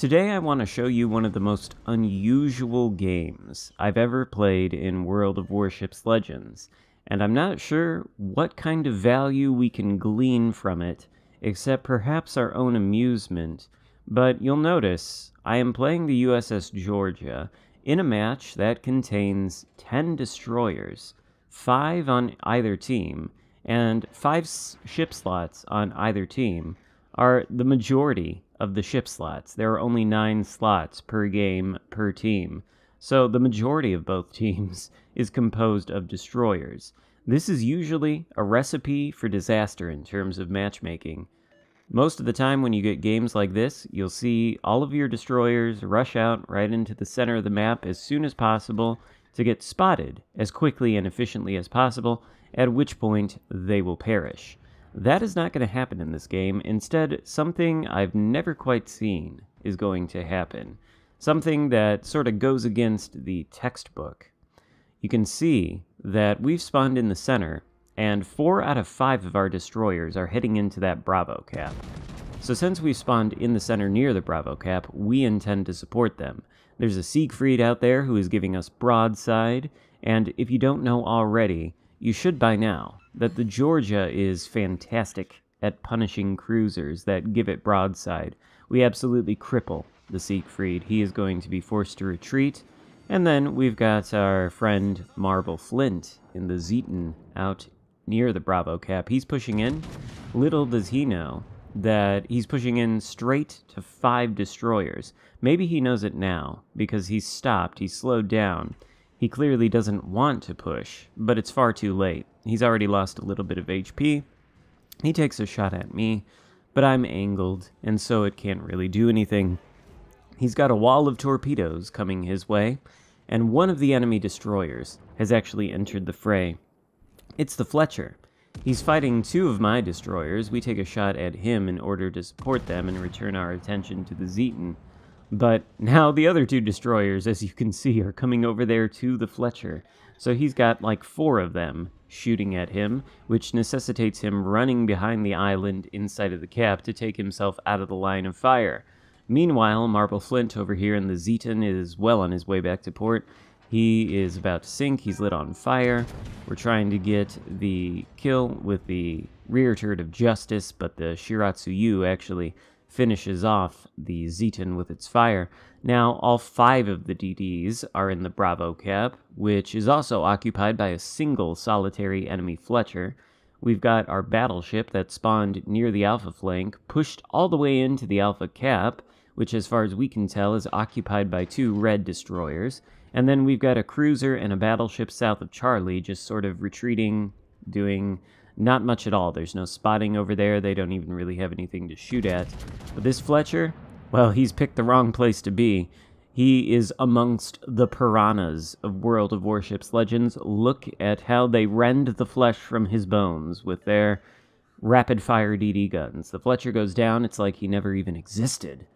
Today I want to show you one of the most unusual games I've ever played in World of Warships Legends, and I'm not sure what kind of value we can glean from it, except perhaps our own amusement, but you'll notice I am playing the USS Georgia in a match that contains 10 destroyers, 5 on either team, and 5 ship slots on either team are the majority of the ship slots. There are only 9 slots per game per team, so the majority of both teams is composed of destroyers. This is usually a recipe for disaster in terms of matchmaking. Most of the time when you get games like this, you'll see all of your destroyers rush out right into the center of the map as soon as possible to get spotted as quickly and efficiently as possible, at which point they will perish. That is not going to happen in this game. Instead, something I've never quite seen is going to happen. Something that sort of goes against the textbook. You can see that we've spawned in the center, and 4 out of 5 of our destroyers are heading into that Bravo cap. So since we've spawned in the center near the Bravo cap, we intend to support them. There's a Siegfried out there who is giving us broadside, and if you don't know already, you should by now, that the Georgia is fantastic at punishing cruisers that give it broadside. We absolutely cripple the Siegfried. He is going to be forced to retreat. And then we've got our friend Marble Flint in the Xarkun out near the Bravo cap. He's pushing in. Little does he know that he's pushing in straight to 5 destroyers. Maybe he knows it now, because he's stopped, he's slowed down. He clearly doesn't want to push, but it's far too late. He's already lost a little bit of HP. He takes a shot at me, but I'm angled, and so it can't really do anything. He's got a wall of torpedoes coming his way, and one of the enemy destroyers has actually entered the fray. It's the Fletcher. He's fighting 2 of my destroyers. We take a shot at him in order to support them and return our attention to the Xarkun. But now the other 2 destroyers, as you can see, are coming over there to the Fletcher. So he's got like 4 of them shooting at him, which necessitates him running behind the island inside of the cap to take himself out of the line of fire. Meanwhile, Marble Flint over here in the Xarkun is well on his way back to port. He is about to sink. He's lit on fire. We're trying to get the kill with the rear turret of Justice, but the Shiratsuyu actually finishes off the Xarkun with its fire. Now, all 5 of the DDs are in the Bravo cap, which is also occupied by a single solitary enemy Fletcher. We've got our battleship that spawned near the Alpha flank, pushed all the way into the Alpha cap, which as far as we can tell is occupied by 2 red destroyers. And then we've got a cruiser and a battleship south of Charlie, just sort of retreating, doing not much at all. There's no spotting over there. They don't even really have anything to shoot at. But this Fletcher, well, he's picked the wrong place to be. He is amongst the Piranhas of World of Warships Legends. Look at how they rend the flesh from his bones with their rapid-fire DD guns. The Fletcher goes down. It's like he never even existed.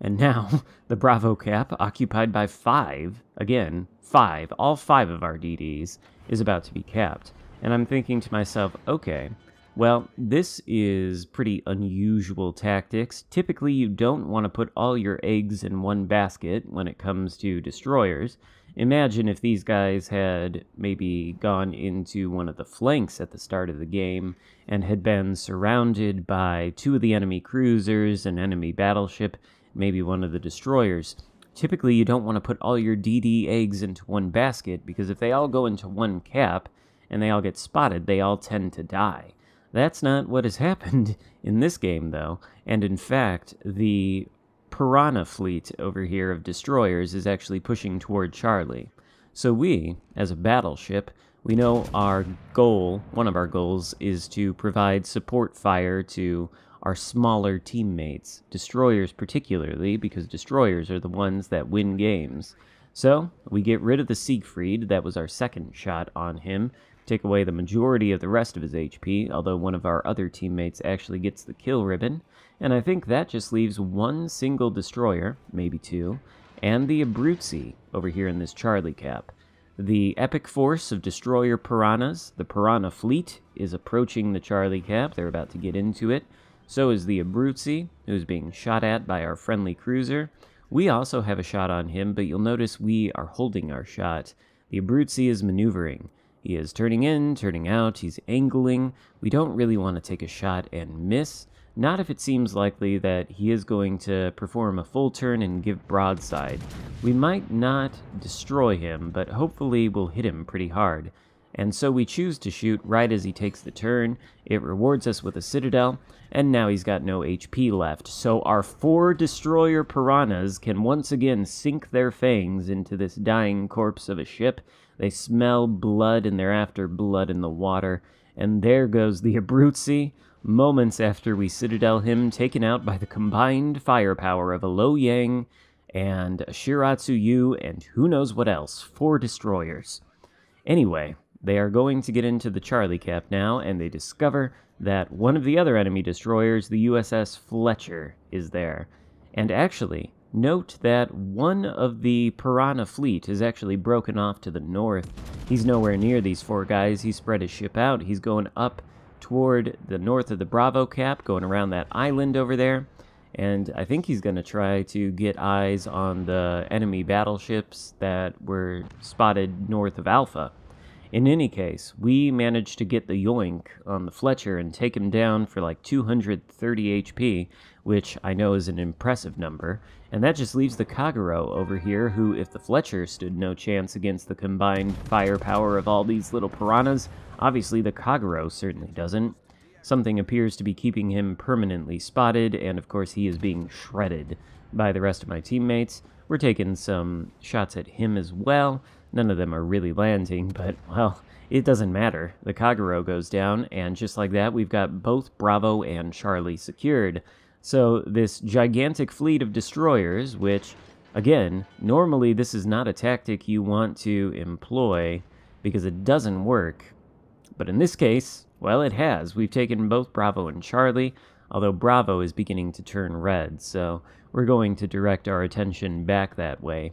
And now, the Bravo cap, occupied by 5, again, 5, all 5 of our DDs, is about to be capped. And I'm thinking to myself, okay, well, this is pretty unusual tactics. Typically, you don't want to put all your eggs in one basket when it comes to destroyers. Imagine if these guys had maybe gone into one of the flanks at the start of the game and had been surrounded by 2 of the enemy cruisers, an enemy battleship, maybe one of the destroyers. Typically, you don't want to put all your DD eggs into one basket, because if they all go into one cap and they all get spotted, they all tend to die. That's not what has happened in this game, though, and in fact, the Piranha fleet over here of destroyers is actually pushing toward Charlie. So we, as a battleship, we know our goal, one of our goals, is to provide support fire to our smaller teammates, destroyers particularly, because destroyers are the ones that win games. So, we get rid of the Siegfried. That was our second shot on him, take away the majority of the rest of his HP, although one of our other teammates actually gets the kill ribbon, and I think that just leaves 1 single destroyer, maybe 2, and the Abruzzi over here in this Charlie cap. The epic force of destroyer Piranhas, the Piranha fleet, is approaching the Charlie cap. They're about to get into it. So is the Abruzzi, who's being shot at by our friendly cruiser. We also have a shot on him, but you'll notice we are holding our shot. The Abruzzi is maneuvering. He is turning in, turning out, he's angling. We don't really want to take a shot and miss, not if it seems likely that he is going to perform a full turn and give broadside. We might not destroy him, but hopefully we'll hit him pretty hard. And so we choose to shoot right as he takes the turn. It rewards us with a citadel, and now he's got no HP left. So our 4 destroyer piranhas can once again sink their fangs into this dying corpse of a ship. They smell blood, and they're after blood in the water. And there goes the Abruzzi, moments after we citadel him, taken out by the combined firepower of a Lo Yang and a Shiratsu Yu, and who knows what else. 4 destroyers. Anyway, they are going to get into the Charlie Cap now, and they discover that one of the other enemy destroyers, the USS Fletcher, is there. And actually, note that one of the Piranha fleet is actually broken off to the north. He's nowhere near these 4 guys. He spread his ship out. He's going up toward the north of the Bravo Cap, going around that island over there. And I think he's going to try to get eyes on the enemy battleships that were spotted north of Alpha. In any case, we managed to get the yoink on the Fletcher and take him down for like 230 HP, which I know is an impressive number, and that just leaves the Kagero over here, who, if the Fletcher stood no chance against the combined firepower of all these little piranhas, obviously the Kagero certainly doesn't. Something appears to be keeping him permanently spotted, and of course he is being shredded by the rest of my teammates. We're taking some shots at him as well. None of them are really landing, but, well, it doesn't matter. The Kagero goes down, and just like that, we've got both Bravo and Charlie secured. So this gigantic fleet of destroyers, which, again, normally this is not a tactic you want to employ because it doesn't work. But in this case, well, it has. We've taken both Bravo and Charlie, although Bravo is beginning to turn red, so we're going to direct our attention back that way.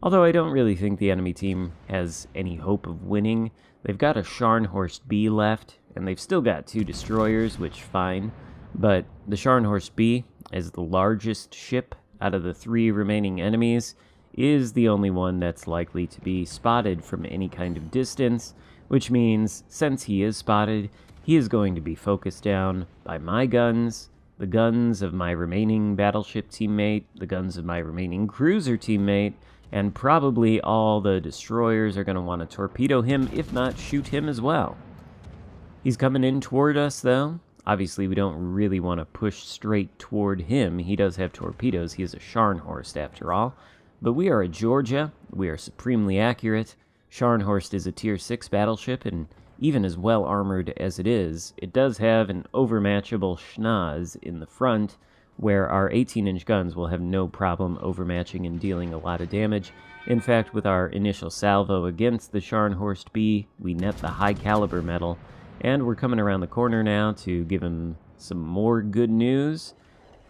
Although I don't really think the enemy team has any hope of winning. They've got a Scharnhorst B left, and they've still got 2 destroyers, which fine. But the Scharnhorst B, as the largest ship out of the 3 remaining enemies, is the only one that's likely to be spotted from any kind of distance, which means, since he is spotted, he is going to be focused down by my guns, the guns of my remaining battleship teammate, the guns of my remaining cruiser teammate, and probably all the destroyers are going to want to torpedo him, if not shoot him as well. He's coming in toward us, though. Obviously, we don't really want to push straight toward him. He does have torpedoes. He is a Scharnhorst, after all. But we are a Georgia. We are supremely accurate. Scharnhorst is a Tier 6 battleship, and even as well armored as it does have an overmatchable schnoz in the front, where our 18-inch guns will have no problem overmatching and dealing a lot of damage. In fact, with our initial salvo against the Scharnhorst B, we net the high-caliber medal, and we're coming around the corner now to give him some more good news.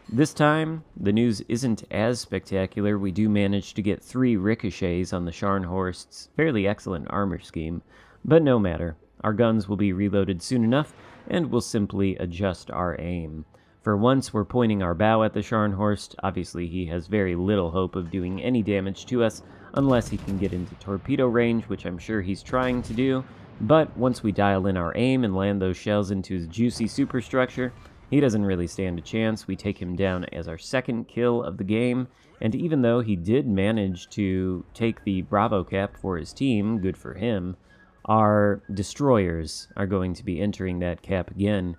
This time, the news isn't as spectacular. We do manage to get 3 ricochets on the Scharnhorst's fairly excellent armor scheme, but no matter. Our guns will be reloaded soon enough, and we'll simply adjust our aim. For once, we're pointing our bow at the Scharnhorst. Obviously, he has very little hope of doing any damage to us unless he can get into torpedo range, which I'm sure he's trying to do. But once we dial in our aim and land those shells into his juicy superstructure, he doesn't really stand a chance. We take him down as our 2nd kill of the game, and even though he did manage to take the Bravo Cap for his team, good for him, our destroyers are going to be entering that cap again.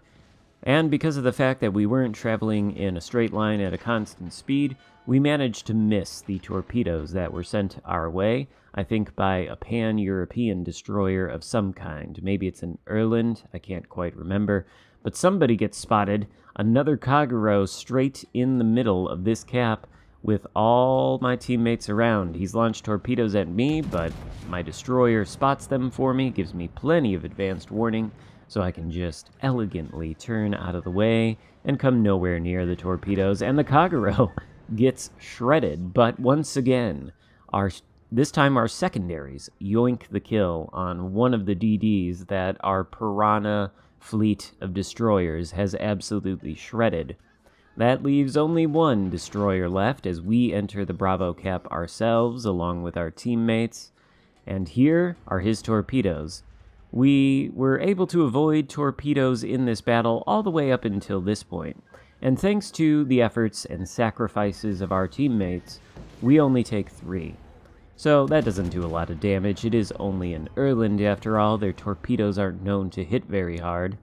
And because of the fact that we weren't traveling in a straight line at a constant speed, we managed to miss the torpedoes that were sent our way, I think by a pan-European destroyer of some kind. Maybe it's an Erland, I can't quite remember. But somebody gets spotted, another Kagero straight in the middle of this cap with all my teammates around. He's launched torpedoes at me, but my destroyer spots them for me, gives me plenty of advanced warning, so I can just elegantly turn out of the way and come nowhere near the torpedoes, and the Kagero gets shredded. But once again, this time our secondaries yoink the kill on one of the DDs that our Piranha fleet of destroyers has absolutely shredded. That leaves only one destroyer left as we enter the Bravo cap ourselves along with our teammates. And here are his torpedoes. We were able to avoid torpedoes in this battle all the way up until this point. And thanks to the efforts and sacrifices of our teammates, we only take 3. So that doesn't do a lot of damage. It is only an Erland after all. Their torpedoes aren't known to hit very hard.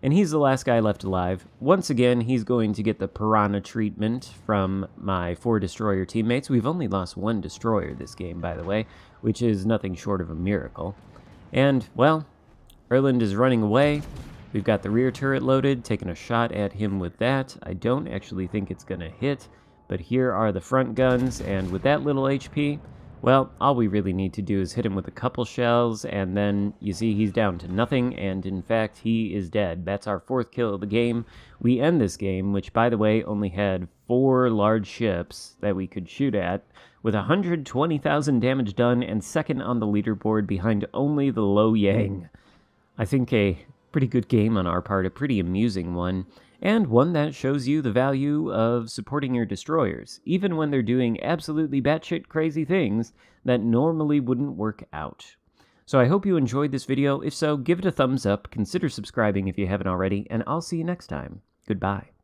And he's the last guy left alive. Once again, he's going to get the Piranha treatment from my 4 destroyer teammates. We've only lost 1 destroyer this game, by the way, which is nothing short of a miracle. And, well, Erland is running away. We've got the rear turret loaded, taking a shot at him with that. I don't actually think it's going to hit, but here are the front guns, and with that little HP, well, all we really need to do is hit him with a couple shells, and then you see he's down to nothing, and in fact, he is dead. That's our 4th kill of the game. We end this game, which, by the way, only had 4 large ships that we could shoot at, with 120,000 damage done, and second on the leaderboard behind only the Lo Yang. I think a pretty good game on our part, a pretty amusing one, and one that shows you the value of supporting your destroyers, even when they're doing absolutely batshit crazy things that normally wouldn't work out. So I hope you enjoyed this video. If so, give it a thumbs up, consider subscribing if you haven't already, and I'll see you next time. Goodbye.